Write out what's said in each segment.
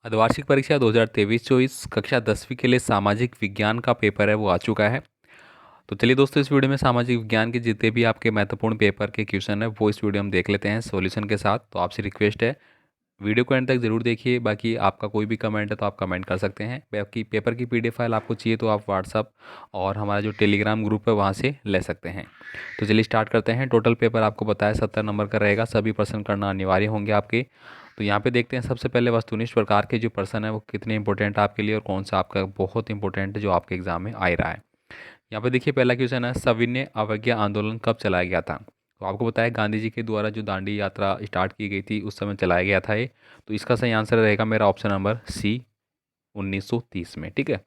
अर्धवार्षिक परीक्षा 2023-24 कक्षा 10वीं के लिए सामाजिक विज्ञान का पेपर है वो आ चुका है। तो चलिए दोस्तों, इस वीडियो में सामाजिक विज्ञान के जितने भी आपके महत्वपूर्ण पेपर के क्वेश्चन है वो इस वीडियो में देख लेते हैं सॉल्यूशन के साथ। तो आपसे रिक्वेस्ट है, वीडियो को एंड तक जरूर देखिए। बाकी आपका कोई भी कमेंट है तो आप कमेंट कर सकते हैं। बाकी पेपर की पीडीएफ फाइल आपको चाहिए तो आप व्हाट्सअप और हमारा जो टेलीग्राम ग्रुप है वहाँ से ले सकते हैं। तो चलिए स्टार्ट करते हैं। टोटल पेपर आपको बताया 70 नंबर का रहेगा, सभी प्रश्न करना अनिवार्य होंगे आपके। तो यहाँ पे देखते हैं सबसे पहले वस्तुनिष्ठ प्रकार के जो प्रश्न है वो कितने इंपॉर्टेंट आपके लिए और कौन सा आपका बहुत इंपॉर्टेंट है जो आपके एग्जाम में आ रहा है। यहाँ पे देखिए पहला क्वेश्चन है, सविनय अवज्ञा आंदोलन कब चलाया गया था? तो आपको बताया गांधी जी के द्वारा जो दांडी यात्रा स्टार्ट की गई थी उस समय चलाया गया था ये। तो इसका सही आंसर रहेगा मेरा ऑप्शन नंबर सी, 1930 में। ठीक है।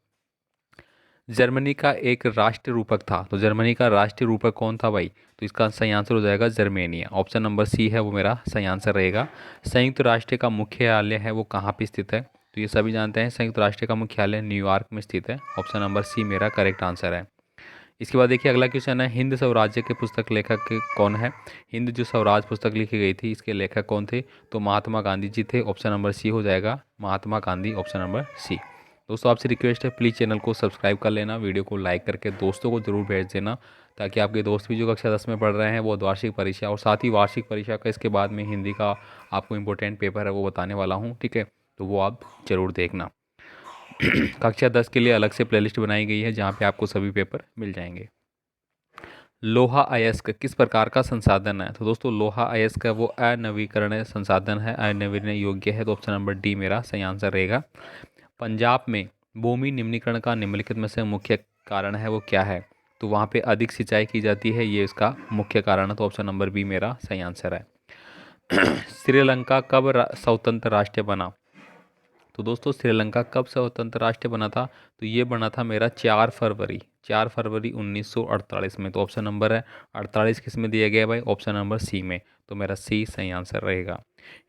जर्मनी का एक राष्ट्रीय रूपक था, तो जर्मनी का राष्ट्रीय रूपक कौन था भाई? तो इसका सही आंसर हो जाएगा जर्मेनिया। ऑप्शन नंबर सी है वो मेरा सही आंसर रहेगा। संयुक्त राष्ट्र का मुख्यालय है वो कहाँ पे स्थित है? तो ये सभी जानते हैं, संयुक्त राष्ट्र का मुख्यालय न्यूयॉर्क में स्थित है। ऑप्शन नंबर सी मेरा करेक्ट आंसर है। इसके बाद देखिए अगला क्वेश्चन है, हिंद स्वराज्य के पुस्तक लेखक कौन है? हिंद जो स्वराज पुस्तक लिखी गई थी इसके लेखक कौन थे? तो महात्मा गांधी जी थे। ऑप्शन नंबर सी हो जाएगा Mahatma Gandhi, option number C. दोस्तों आपसे रिक्वेस्ट है, प्लीज़ चैनल को सब्सक्राइब कर लेना, वीडियो को लाइक करके दोस्तों को जरूर भेज देना, ताकि आपके दोस्त भी जो कक्षा 10 में पढ़ रहे हैं वो वार्षिक परीक्षा और साथ ही वार्षिक परीक्षा का इसके बाद में हिंदी का आपको इम्पोर्टेंट पेपर है वो बताने वाला हूँ। ठीक है, तो वो आप ज़रूर देखना। कक्षा 10 के लिए अलग से प्लेलिस्ट बनाई गई है जहाँ पे आपको सभी पेपर मिल जाएंगे। लोहा अयस्क किस प्रकार का संसाधन है? तो दोस्तों लोहा अयस्क वो अनवीकरणीय संसाधन है, अनवीकरणीय योग्य है। तो ऑप्शन नंबर डी मेरा सही आंसर रहेगा। पंजाब में भूमि निम्नीकरण का निम्नलिखित में से मुख्य कारण है वो क्या है? तो वहाँ पे अधिक सिंचाई की जाती है, ये इसका मुख्य कारण है। तो ऑप्शन नंबर बी मेरा सही आंसर है। श्रीलंका कब स्वतंत्र राष्ट्र बना? तो दोस्तों श्रीलंका कब स्वतंत्र राष्ट्र बना था? तो ये बना था मेरा 4 फरवरी 1948 में। तो ऑप्शन नंबर है 48 किस में दिया गया है भाई? ऑप्शन नंबर सी में। तो मेरा सी सही आंसर रहेगा।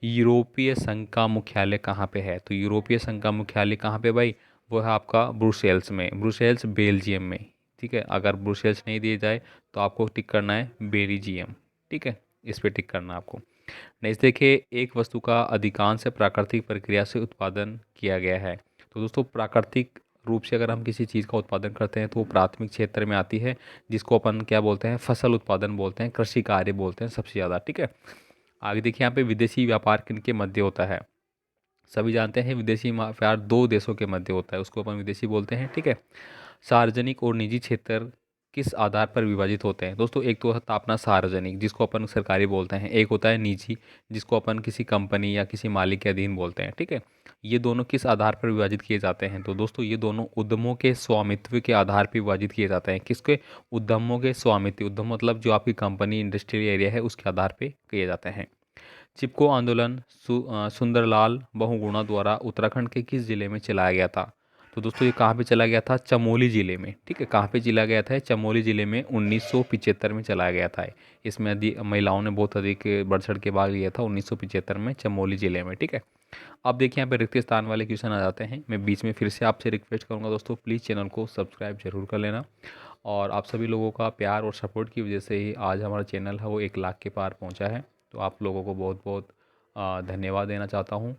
यूरोपीय संघ का मुख्यालय कहाँ पे है? तो यूरोपीय संघ का मुख्यालय कहाँ पे भाई? वो है आपका ब्रुसेल्स में, ब्रुसेल्स बेल्जियम में। ठीक है, अगर ब्रुसेल्स नहीं दिए जाए तो आपको टिक करना है बेल्जियम। ठीक है, इस पे टिक करना है आपको। नेक्स्ट देखिए, एक वस्तु का अधिकांश प्राकृतिक प्रक्रिया से उत्पादन किया गया है। तो दोस्तों प्राकृतिक रूप से अगर हम किसी चीज़ का उत्पादन करते हैं तो वो प्राथमिक क्षेत्र में आती है, जिसको अपन क्या बोलते हैं? फसल उत्पादन बोलते हैं, कृषि कार्य बोलते हैं सबसे ज़्यादा। ठीक है, आगे देखिए यहाँ पे विदेशी व्यापार किनके मध्य होता है? सभी जानते हैं विदेशी व्यापार दो देशों के मध्य होता है, उसको अपन विदेशी बोलते हैं। ठीक है, सार्वजनिक और निजी क्षेत्र किस आधार पर विभाजित होते हैं? दोस्तों एक तो होता है अपना सार्वजनिक जिसको अपन सरकारी बोलते हैं, एक होता है निजी जिसको अपन किसी कंपनी या किसी मालिक के अधीन बोलते हैं। ठीक है, ये दोनों किस आधार पर विभाजित किए जाते हैं? तो दोस्तों ये दोनों उद्यमों के स्वामित्व के आधार पर विभाजित किए जाते हैं। किसके? उद्यमों के स्वामित्व, उद्यम मतलब जो आपकी कंपनी इंडस्ट्रियल एरिया है उसके आधार पर किए जाते हैं। चिपको आंदोलन सुंदरलाल बहुगुणा द्वारा उत्तराखंड के किस जिले में चलाया गया था? तो दोस्तों ये कहाँ पे चला गया था? चमोली जिले में। ठीक है, कहाँ पे चला गया था? चमोली जिले में 1975 में चलाया गया था। इसमें महिलाओं ने बहुत अधिक बढ़ चढ़ के भाग लिया था 1975 में चमोली जिले में। ठीक है, अब देखिए यहाँ पे रिक्त स्थान वाले क्वेश्चन आ जाते हैं। मैं बीच में फिर से आपसे रिक्वेस्ट करूँगा दोस्तों, प्लीज़ चैनल को सब्सक्राइब जरूर कर लेना। और आप सभी लोगों का प्यार और सपोर्ट की वजह से ही आज हमारा चैनल है वो 1 लाख के पार पहुँचा है। तो आप लोगों को बहुत बहुत धन्यवाद देना चाहता हूँ।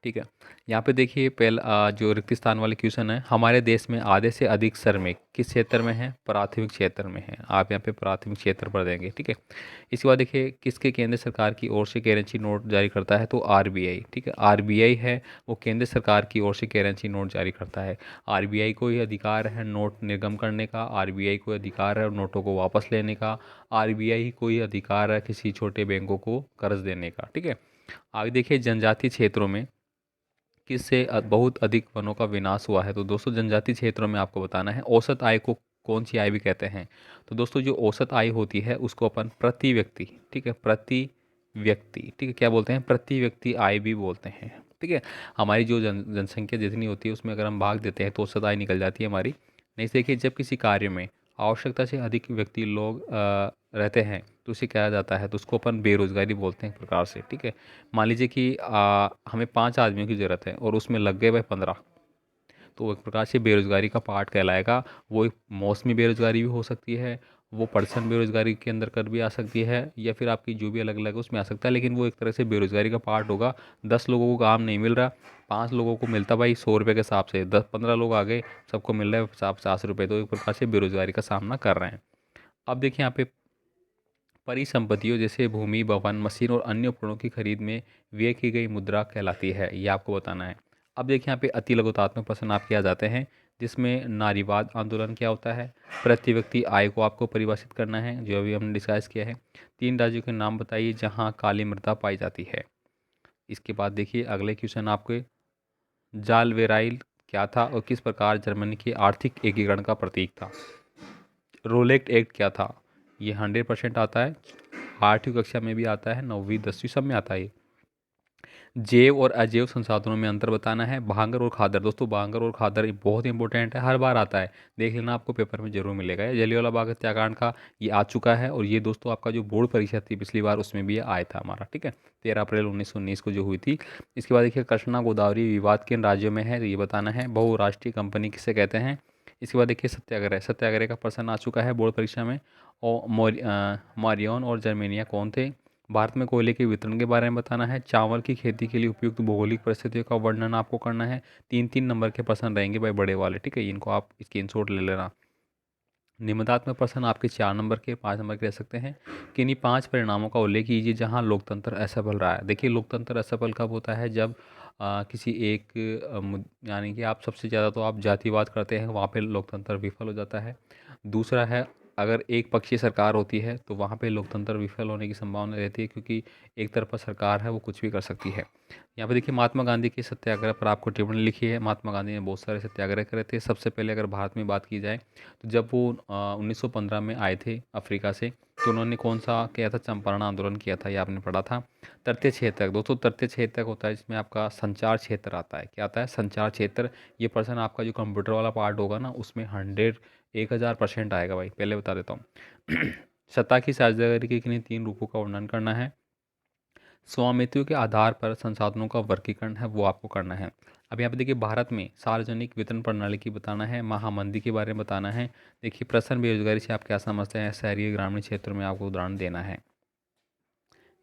ठीक है, यहाँ पे देखिए पहला जो रिक्त स्थान वाले क्वेश्चन है, हमारे देश में आधे से अधिक श्रमिक किस क्षेत्र में है? प्राथमिक क्षेत्र में है। आप यहाँ पे प्राथमिक क्षेत्र पर देंगे। ठीक है, इसके बाद देखिए किसके केंद्र सरकार की ओर से करेंसी नोट जारी करता है? तो आरबीआई। ठीक है, आरबीआई है वो केंद्र सरकार की ओर से करेंसी नोट जारी करता है। आरबीआई को ही अधिकार है नोट निर्गम करने का, आरबीआई को अधिकार है नोटों को वापस लेने का, आरबीआई को ही अधिकार है किसी छोटे बैंकों को कर्ज देने का। ठीक है, आगे देखिए जनजातीय क्षेत्रों में किससे बहुत अधिक वनों का विनाश हुआ है? तो दोस्तों जनजातीय क्षेत्रों में आपको बताना है औसत आय को कौन सी आय भी कहते हैं? तो दोस्तों जो औसत आय होती है उसको अपन प्रति व्यक्ति, ठीक है, प्रति व्यक्ति, ठीक है, क्या बोलते हैं? प्रति व्यक्ति आय भी बोलते हैं। ठीक है, हमारी जो जनसंख्या जितनी होती है उसमें अगर हम भाग देते हैं तो औसत आय निकल जाती है हमारी। नहीं देखिए जब किसी कार्य में आवश्यकता से अधिक व्यक्ति लोग रहते हैं तो उसे कहा जाता है, तो उसको अपन बेरोजगारी बोलते हैं एक प्रकार से। ठीक है, मान लीजिए कि हमें 5 आदमियों की ज़रूरत है और उसमें लग गए भाई 15, तो एक प्रकार से बेरोजगारी का पार्ट कहलाएगा। वो एक मौसमी बेरोजगारी भी हो सकती है, वो पर्सन बेरोज़गारी के अंदर कर भी आ सकती है, या फिर आपकी जो भी अलग अलग है उसमें आ सकता है, लेकिन वो एक तरह से बेरोज़गारी का पार्ट होगा। 10 लोगों को काम नहीं मिल रहा, 5 लोगों को मिलता भाई 100 रुपये के हिसाब से, 10-15 लोग आ गए, सबको मिल रहा है 50-50 रुपये, तो एक प्रकार से बेरोज़गारी का सामना कर रहे हैं। अब देखिए यहाँ पे परिसंपत्तियों जैसे भूमि, भवन, मशीन और अन्य उपकरणों की खरीद में व्यय की गई मुद्रा कहलाती है, ये आपको बताना है। अब देखिए यहाँ पे अति लघुतात्मक प्रश्न आपके आ जाते हैं, जिसमें नारीवाद आंदोलन क्या होता है, प्रति व्यक्ति आय को आपको परिभाषित करना है, जो अभी हमने डिस्कस किया है। 3 राज्यों के नाम बताइए जहाँ काली मृदा पाई जाती है। इसके बाद देखिए अगले क्वेश्चन आपके, जाल वेराइल क्या था और किस प्रकार जर्मनी के आर्थिक एकीकरण का प्रतीक था। रोलेक्ट एक्ट क्या था, ये 100% आता है, 8वीं कक्षा में भी आता है, 9वीं 10वीं सब में आता है ये। जैव और अजैव संसाधनों में अंतर बताना है। भांगर और खादर, दोस्तों भांगर और खादर ये बहुत इंपॉर्टेंट है, हर बार आता है, देख लेना आपको पेपर में जरूर मिलेगा। ये जलियांवाला बाग हत्याकांड का ये आ चुका है, और ये दोस्तों आपका जो बोर्ड परीक्षा थी पिछली बार उसमें भी ये आया था हमारा, ठीक है, 13 अप्रैल 1919 को जो हुई थी। इसके बाद देखिए कृष्णा गोदावरी विवाद किन राज्यों में है, ये बताना है। बहुराष्ट्रीय कंपनी किसे कहते हैं। इसके बाद देखिए सत्याग्रह, सत्याग्रह का प्रश्न आ चुका है बोर्ड परीक्षा में। और मारियन और जर्मेनिया कौन थे। भारत में कोयले के वितरण के बारे में बताना है। चावल की खेती के लिए उपयुक्त भौगोलिक परिस्थितियों का वर्णन आपको करना है। 3-3 नंबर के प्रश्न रहेंगे भाई बड़े वाले, ठीक है, इनको आप स्क्रीनशॉट ले लेना। निबंधात्मक प्रश्न आपके 4 नंबर के, 5 नंबर के रह सकते हैं। किन्हीं 5 परिणामों का उल्लेख कीजिए जहां लोकतंत्र असफल रहा है। देखिए लोकतंत्र असफल कब होता है, जब किसी एक यानी कि आप सबसे ज़्यादा तो आप जातिवाद करते हैं, वहाँ पे लोकतंत्र विफल हो जाता है। दूसरा है, अगर एक पक्षीय सरकार होती है तो वहाँ पे लोकतंत्र विफल होने की संभावना रहती है, क्योंकि एक तरफा सरकार है वो कुछ भी कर सकती है। यहाँ पे देखिए महात्मा गांधी के सत्याग्रह पर आपको टिप्पणी लिखी है। महात्मा गांधी ने बहुत सारे सत्याग्रह करे थे। सबसे पहले अगर भारत में बात की जाए तो जब वो 1915 में आए थे अफ्रीका से, तो उन्होंने कौन सा किया था, चंपारण आंदोलन किया था, ये आपने पढ़ा था। तृतीय क्षेत्रक, दोस्तों तृतीय क्षेत्रक होता है जिसमें आपका संचार क्षेत्र आता है। क्या आता है, संचार क्षेत्र। ये पर्सन आपका जो कंप्यूटर वाला पार्ट होगा ना उसमें 1000% आएगा भाई, पहले बता देता हूँ। सत्ता की साझेदारी के किन्हीं 3 रूपों का वर्णन करना है। स्वामित्व के आधार पर संसाधनों का वर्गीकरण है वो आपको करना है। अब यहाँ पे देखिए भारत में सार्वजनिक वितरण प्रणाली की बताना है। महामंदी के बारे में बताना है। देखिए प्रश्न बेरोजगारी से आप क्या समझते हैं, शहरी ग्रामीण क्षेत्रों में आपको उदाहरण देना है।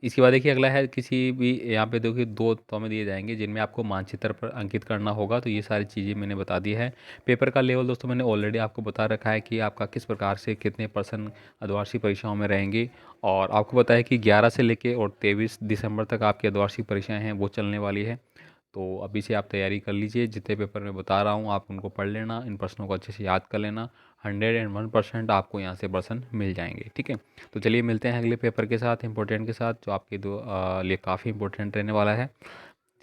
इसके बाद देखिए अगला है, किसी भी यहाँ पे देखिए 2 में दिए जाएंगे जिनमें आपको मानचित्र पर अंकित करना होगा, तो ये सारी चीज़ें मैंने बता दी है। पेपर का लेवल दोस्तों मैंने ऑलरेडी आपको बता रखा है कि आपका किस प्रकार से कितने % अर्धवार्षिक परीक्षाओं में रहेंगे, और आपको पता है कि 11 से लेके और 23 दिसंबर तक आपकी अर्धवार्षिक परीक्षाएँ हैं वो चलने वाली है। तो अभी से आप तैयारी कर लीजिए, जितने पेपर मैं बता रहा हूँ आप उनको पढ़ लेना, इन प्रश्नों को अच्छे से याद कर लेना। 101% आपको यहाँ से प्रश्न मिल जाएंगे, ठीक है। तो चलिए मिलते हैं अगले पेपर के साथ, इंपॉर्टेंट के साथ, जो आपके लिए काफ़ी इंपॉर्टेंट रहने वाला है,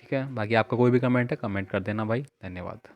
ठीक है। बाकी आपका कोई भी कमेंट है, कमेंट कर देना भाई। धन्यवाद।